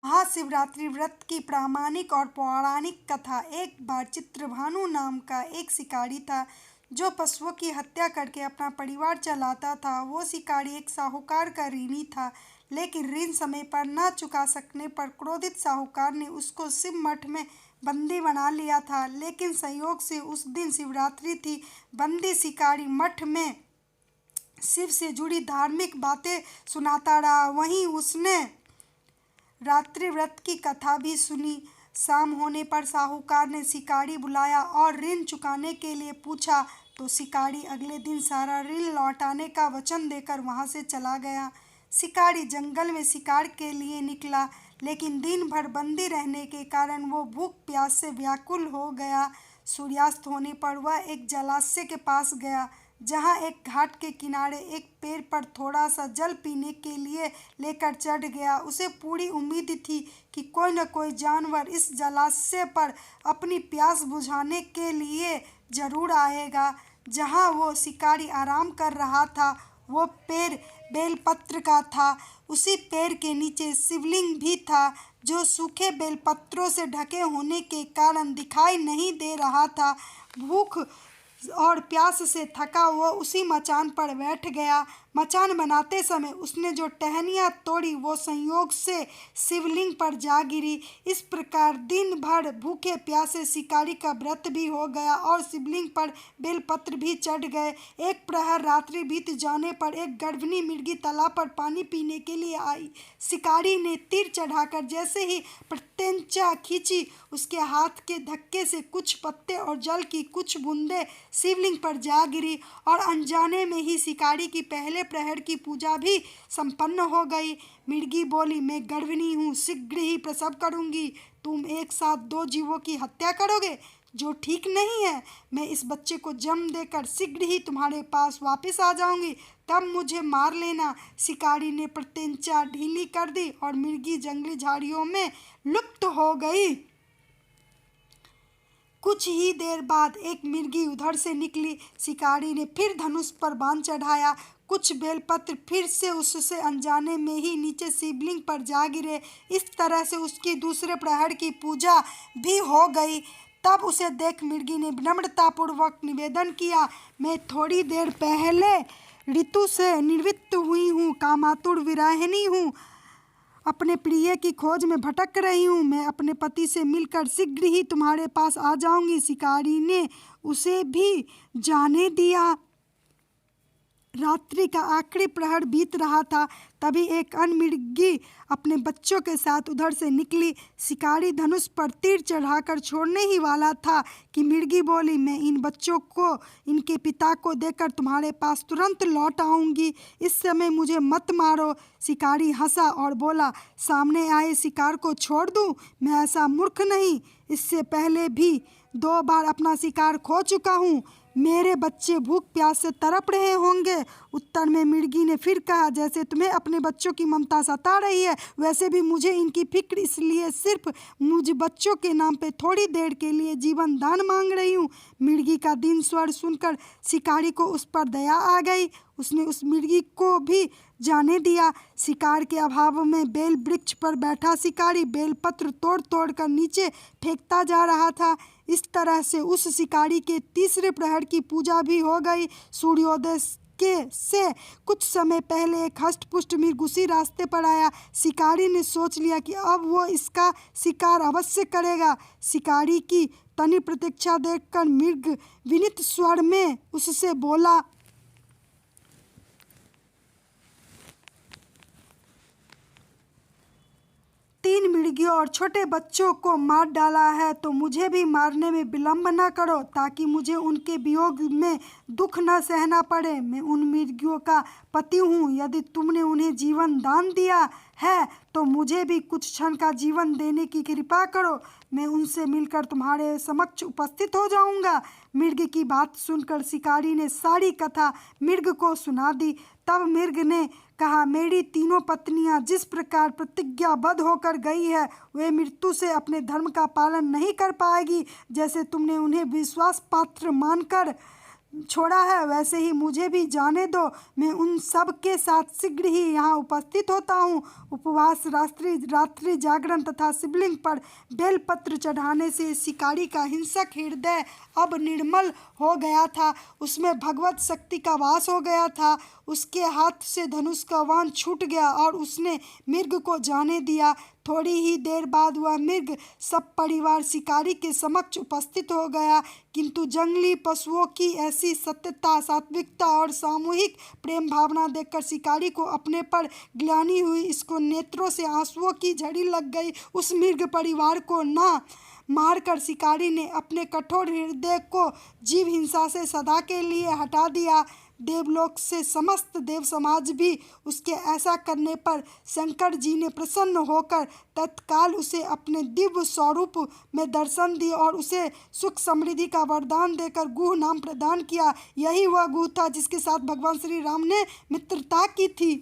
महाशिवरात्रि व्रत की प्रामाणिक और पौराणिक कथा। एक बार चित्रभानु नाम का एक शिकारी था जो पशुओं की हत्या करके अपना परिवार चलाता था। वो शिकारी एक साहूकार का ऋणी था, लेकिन ऋण समय पर न चुका सकने पर क्रोधित साहूकार ने उसको शिव मठ में बंदी बना लिया था। लेकिन संयोग से उस दिन शिवरात्रि थी। बंदी शिकारी मठ में शिव से जुड़ी धार्मिक बातें सुनाता रहा, वहीं उसने रात्रि व्रत की कथा भी सुनी। शाम होने पर साहूकार ने शिकारी बुलाया और ऋण चुकाने के लिए पूछा, तो शिकारी अगले दिन सारा ऋण लौटाने का वचन देकर वहां से चला गया। शिकारी जंगल में शिकार के लिए निकला, लेकिन दिन भर बंदी रहने के कारण वो भूख प्यास से व्याकुल हो गया। सूर्यास्त होने पर वह एक जलाशय के पास गया, जहाँ एक घाट के किनारे एक पेड़ पर थोड़ा सा जल पीने के लिए लेकर चढ़ गया। उसे पूरी उम्मीद थी कि कोई न कोई जानवर इस जलाशय पर अपनी प्यास बुझाने के लिए जरूर आएगा। जहाँ वो शिकारी आराम कर रहा था, वो पेड़ बेलपत्र का था। उसी पेड़ के नीचे शिवलिंग भी था, जो सूखे बेलपत्रों से ढके होने के कारण दिखाई नहीं दे रहा था। भूख और प्यास से थका वो उसी मचान पर बैठ गया। मचान बनाते समय उसने जो टहनियाँ तोड़ी वो संयोग से शिवलिंग पर जा गिरी। इस प्रकार दिन भर भूखे प्यासे शिकारी का व्रत भी हो गया और शिवलिंग पर बेलपत्र भी चढ़ गए। एक प्रहर रात्रि बीत जाने पर एक गर्भिणी मृगी तालाब पर पानी पीने के लिए आई। शिकारी ने तीर चढ़ाकर जैसे ही प्रत्यंचा खींची, उसके हाथ के धक्के से कुछ पत्ते और जल की कुछ बूंदें शिवलिंग पर जा गिरी और अनजाने में ही शिकारी की पहले प्रहर की पूजा भी संपन्न हो गई। मृगी बोली, मैं गर्भिणी हूँ, शीघ्र ही प्रसव करूंगी। तुम एक साथ दो जीवों की हत्या करोगे, जो ठीक नहीं है। मैं इस बच्चे को जन्म देकर शीघ्र ही तुम्हारे पास वापस आ जाऊंगी, तब मुझे मार लेना। शिकारी ने प्रत्यंचा ढीली कर दी और मृगी जंगली झाड़ियों में लुप्त हो गई। कुछ ही देर बाद एक मिर्गी उधर से निकली। शिकारी ने फिर धनुष पर बाण चढ़ाया। कुछ बेलपत्र फिर से उससे अनजाने में ही नीचे शिवलिंग पर जा गिरे। इस तरह से उसकी दूसरे प्रहर की पूजा भी हो गई। तब उसे देख मिर्गी ने विनम्रतापूर्वक निवेदन किया, मैं थोड़ी देर पहले ऋतु से निवृत्त हुई हूँ, कामातुर विरहिणी हूँ, अपने प्रिय की खोज में भटक रही हूँ। मैं अपने पति से मिलकर शीघ्र ही तुम्हारे पास आ जाऊंगी। शिकारी ने उसे भी जाने दिया। रात्रि का आखिरी प्रहर बीत रहा था, तभी एक अन्य मृगी अपने बच्चों के साथ उधर से निकली। शिकारी धनुष पर तीर चढ़ाकर छोड़ने ही वाला था कि मृगी बोली, मैं इन बच्चों को इनके पिता को देकर तुम्हारे पास तुरंत लौट आऊंगी, इस समय मुझे मत मारो। शिकारी हंसा और बोला, सामने आए शिकार को छोड़ दूं? मैं ऐसा मूर्ख नहीं, इससे पहले भी 2 बार अपना शिकार खो चुका हूँ। मेरे बच्चे भूख प्यास से तड़प रहे होंगे। उत्तर में मृगी ने फिर कहा, जैसे तुम्हें अपने बच्चों की ममता सता रही है, वैसे भी मुझे इनकी फिक्र, इसलिए सिर्फ मुझ बच्चों के नाम पे थोड़ी देर के लिए जीवन दान मांग रही हूँ। मृगी का दीन स्वर सुनकर शिकारी को उस पर दया आ गई। उसने उस मृगी को भी जाने दिया। शिकार के अभाव में बेल वृक्ष पर बैठा शिकारी बेलपत्र तोड़ तोड़ कर नीचे फेंकता जा रहा था। इस तरह से उस शिकारी के तीसरे प्रहर की पूजा भी हो गई। सूर्योदय के से कुछ समय पहले एक हष्टपुष्ट मृग उसी रास्ते पर आया। शिकारी ने सोच लिया कि अब वो इसका शिकार अवश्य करेगा। शिकारी की तनी प्रतीक्षा देखकर मृग विनीत स्वर में उससे बोला, 3 मृगियों और छोटे बच्चों को मार डाला है, तो मुझे भी मारने में विलंब न करो, ताकि मुझे उनके वियोग में दुख न सहना पड़े। मैं उन मृगियों का पति हूँ। यदि तुमने उन्हें जीवन दान दिया है तो मुझे भी कुछ क्षण का जीवन देने की कृपा करो। मैं उनसे मिलकर तुम्हारे समक्ष उपस्थित हो जाऊंगा। मृग की बात सुनकर शिकारी ने सारी कथा मृग को सुना दी। तब मृग ने कहा, मेरी तीनों पत्नियां जिस प्रकार प्रतिज्ञाबद्ध होकर गई है, वे मृत्यु से अपने धर्म का पालन नहीं कर पाएगी। जैसे तुमने उन्हें विश्वास पात्र मानकर छोड़ा है, वैसे ही मुझे भी जाने दो। मैं उन सब के साथ शीघ्र ही यहाँ उपस्थित होता हूँ। उपवास, रात्रि जागरण तथा शिवलिंग पर बेलपत्र चढ़ाने से शिकारी का हिंसक हृदय अब निर्मल हो गया था। उसमें भगवत शक्ति का वास हो गया था। उसके हाथ से धनुष का बाण छूट गया और उसने मृग को जाने दिया। थोड़ी ही देर बाद वह मृग सब परिवार शिकारी के समक्ष उपस्थित हो गया। किंतु जंगली पशुओं की ऐसी सत्यता, सात्विकता और सामूहिक प्रेम भावना देखकर शिकारी को अपने पर ग्लानि हुई। इसको नेत्रों से आंसुओं की झड़ी लग गई। उस मृग परिवार को ना मारकर शिकारी ने अपने कठोर हृदय को जीव हिंसा से सदा के लिए हटा दिया। देवलोक से समस्त देव समाज भी उसके ऐसा करने पर शंकर जी ने प्रसन्न होकर तत्काल उसे अपने दिव्य स्वरूप में दर्शन दिए और उसे सुख समृद्धि का वरदान देकर गुह नाम प्रदान किया। यही वह गुह था जिसके साथ भगवान श्री राम ने मित्रता की थी।